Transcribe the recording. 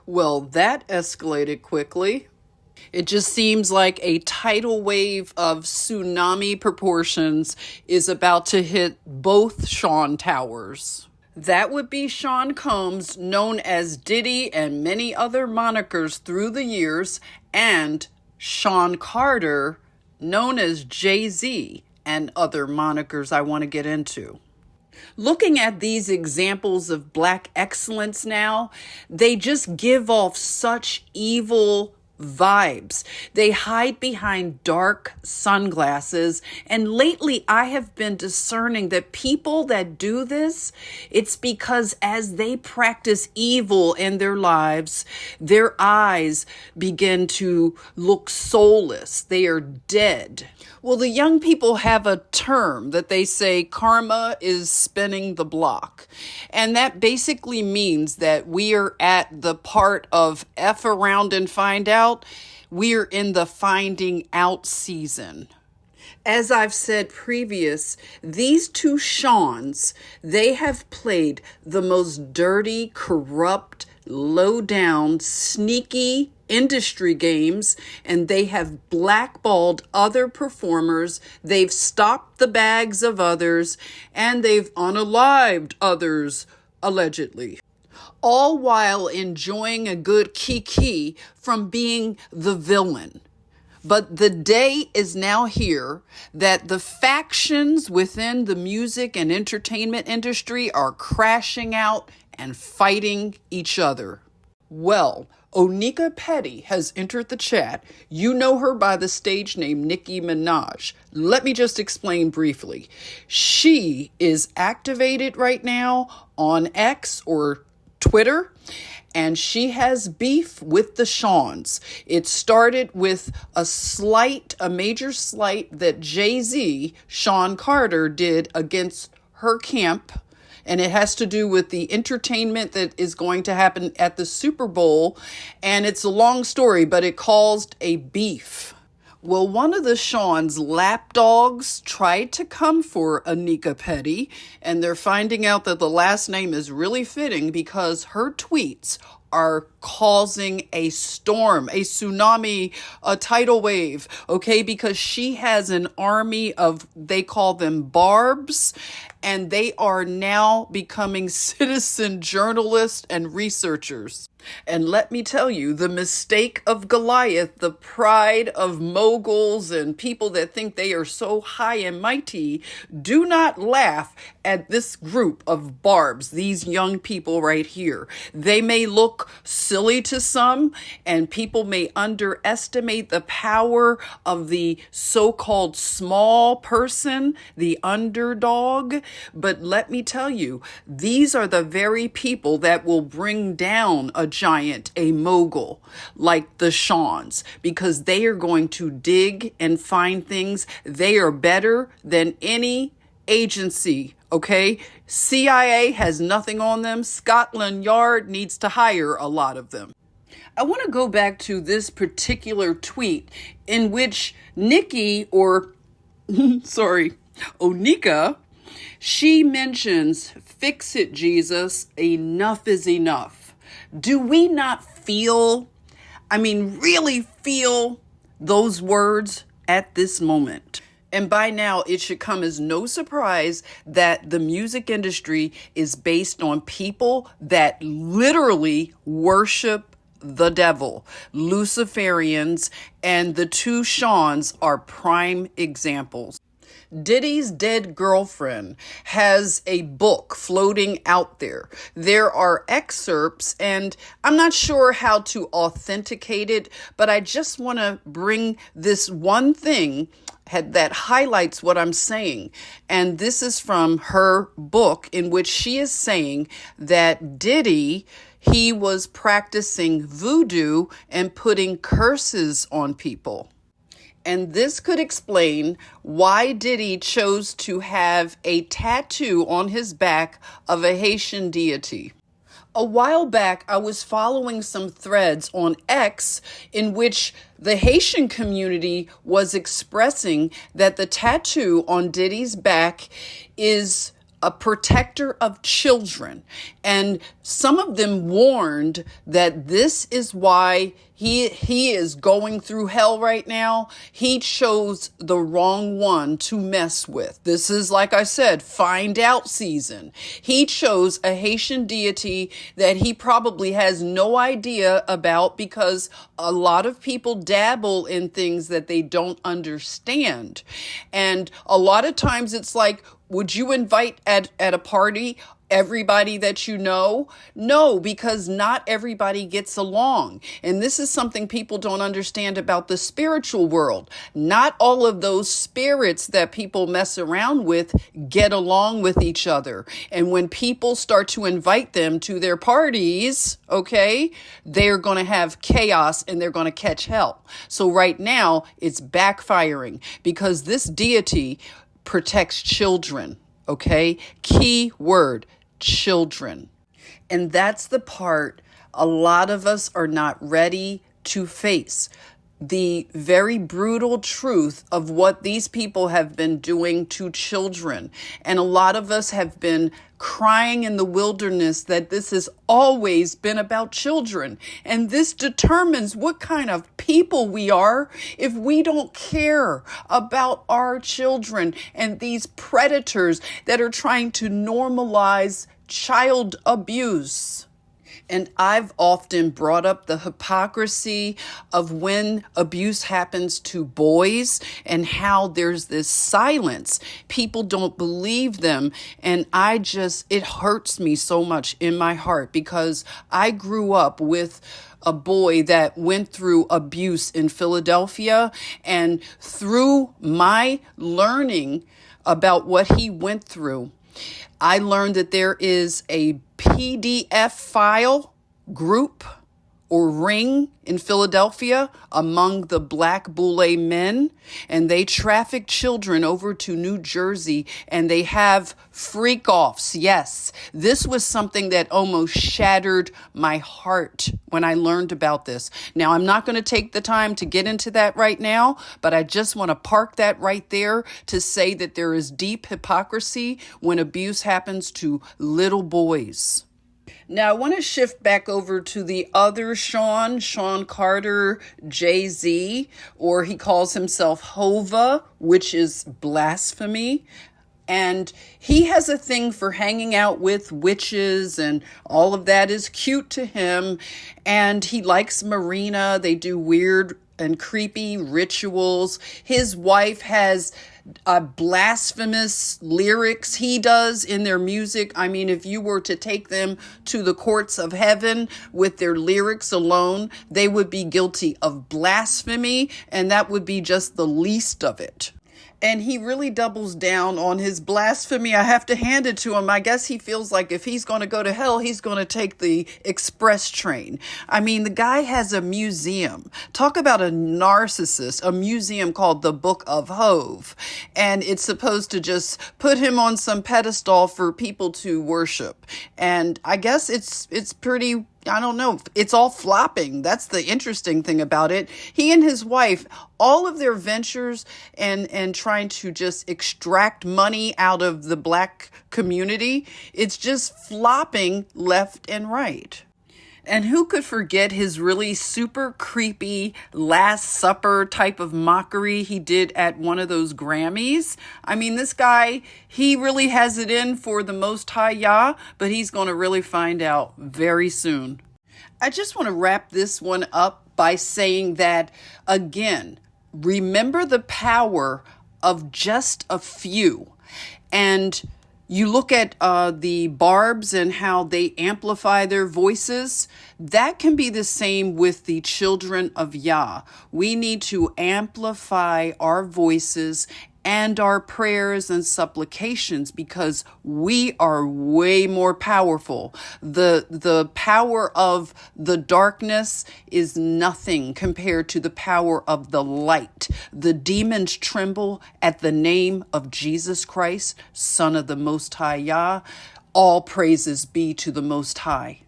Well, that escalated quickly. It just seems like a tidal wave of tsunami proportions is about to hit both Sean Towers. That would be Sean Combs, known as Diddy and many other monikers through the years, and Sean Carter, known as Jay-Z, and other monikers I want to get into. Looking at these examples of Black excellence now, they just give off such evil vibes. They hide behind dark sunglasses. And lately I have been discerning that people that do this, it's because as they practice evil in their lives, their eyes begin to look soulless. They are dead. Well, the young people have a term that they say karma is spinning the block. And that basically means that we are at the part of F around and find out. We're in the finding out season. As I've said previous, these two Seans, they have played the most dirty, corrupt, low down, sneaky industry games, and they have blackballed other performers. They've stopped the bags of others, and they've unalived others, allegedly. All while enjoying a good kiki from being the villain. But the day is now here that the factions within the music and entertainment industry are crashing out and fighting each other. Well, Onika Petty has entered the chat. You know her by the stage name Nicki Minaj. Let me just explain briefly. She is activated right now on X or Twitter, and she has beef with the Seans. It started with a major slight that Jay-Z, Sean Carter, did against her camp. And it has to do with the entertainment that is going to happen at the Super Bowl. And it's a long story, but it caused a beef. Well, one of the Sean's lapdogs tried to come for Onika Petty, and they're finding out that the last name is really fitting because her tweets are causing a storm, a tsunami, a tidal wave, okay? Because she has an army of, they call them barbs, and they are now becoming citizen journalists and researchers. And let me tell you, the mistake of Goliath, the pride of moguls and people that think they are so high and mighty, do not laugh at this group of barbs, these young people right here. They may look silly to some, and people may underestimate the power of the so-called small person, the underdog. But let me tell you, these are the very people that will bring down a giant, a mogul, like the Seans, because they are going to dig and find things. They are better than any agency, okay? CIA has nothing on them. Scotland Yard needs to hire a lot of them. I want to go back to this particular tweet in which Onika, she mentions, "Fix it, Jesus, enough is enough." Do we not really feel those words at this moment? And by now, it should come as no surprise that the music industry is based on people that literally worship the devil, Luciferians, and the two Seans are prime examples. Diddy's dead girlfriend has a book floating out there. There are excerpts, and I'm not sure how to authenticate it, but I just want to bring this one thing that highlights what I'm saying. And this is from her book, in which she is saying that Diddy, he was practicing voodoo and putting curses on people. And this could explain why Diddy chose to have a tattoo on his back of a Haitian deity. A while back, I was following some threads on X in which the Haitian community was expressing that the tattoo on Diddy's back is a protector of children. And some of them warned that this is why he is going through hell right now. He chose the wrong one to mess with. This is, like I said, find out season. He chose a Haitian deity that he probably has no idea about, because a lot of people dabble in things that they don't understand. And a lot of times it's like, would you invite at a party everybody that you know? No, because not everybody gets along. And this is something people don't understand about the spiritual world. Not all of those spirits that people mess around with get along with each other. And when people start to invite them to their parties, okay, they're going to have chaos and they're going to catch hell. So right now it's backfiring, because this deity protects children. Okay, key word, children. And that's the part a lot of us are not ready to face. The very brutal truth of what these people have been doing to children. And a lot of us have been crying in the wilderness that this has always been about children. And this determines what kind of people we are if we don't care about our children and these predators that are trying to normalize child abuse. And I've often brought up the hypocrisy of when abuse happens to boys and how there's this silence. People don't believe them. And it hurts me so much in my heart, because I grew up with a boy that went through abuse in Philadelphia. And through my learning about what he went through, I learned that there is a PDF file group or ring in Philadelphia among the Black Boule men, and they traffic children over to New Jersey, and they have freak-offs. Yes, this was something that almost shattered my heart when I learned about this. Now, I'm not going to take the time to get into that right now, but I just want to park that right there to say that there is deep hypocrisy when abuse happens to little boys. Now, I want to shift back over to the other Sean Carter, Jay-Z, or he calls himself Hova, which is blasphemy. And he has a thing for hanging out with witches, and all of that is cute to him. And he likes Marina. They do weird and creepy rituals. His wife has blasphemous lyrics he does in their music. I mean, if you were to take them to the courts of heaven with their lyrics alone, they would be guilty of blasphemy, and that would be just the least of it. And he really doubles down on his blasphemy. I have to hand it to him. I guess he feels like if he's going to go to hell, he's going to take the express train. I mean, the guy has a museum. Talk about a narcissist, a museum called the Book of Hove. And it's supposed to just put him on some pedestal for people to worship. And I guess it's pretty, I don't know. It's all flopping. That's the interesting thing about it. He and his wife, all of their ventures and trying to just extract money out of the Black community, it's just flopping left and right. And who could forget his really super creepy Last Supper type of mockery he did at one of those Grammys? I mean, this guy, he really has it in for the Most High Yah, but he's going to really find out very soon. I just want to wrap this one up by saying that, again, remember the power of just a few. And you look at the Barbs and how they amplify their voices. That can be the same with the children of Yah. We need to amplify our voices and our prayers and supplications, because we are way more powerful. The power of the darkness is nothing compared to the power of the light. The demons tremble at the name of Jesus Christ, Son of the Most High Yah. All praises be to the Most High.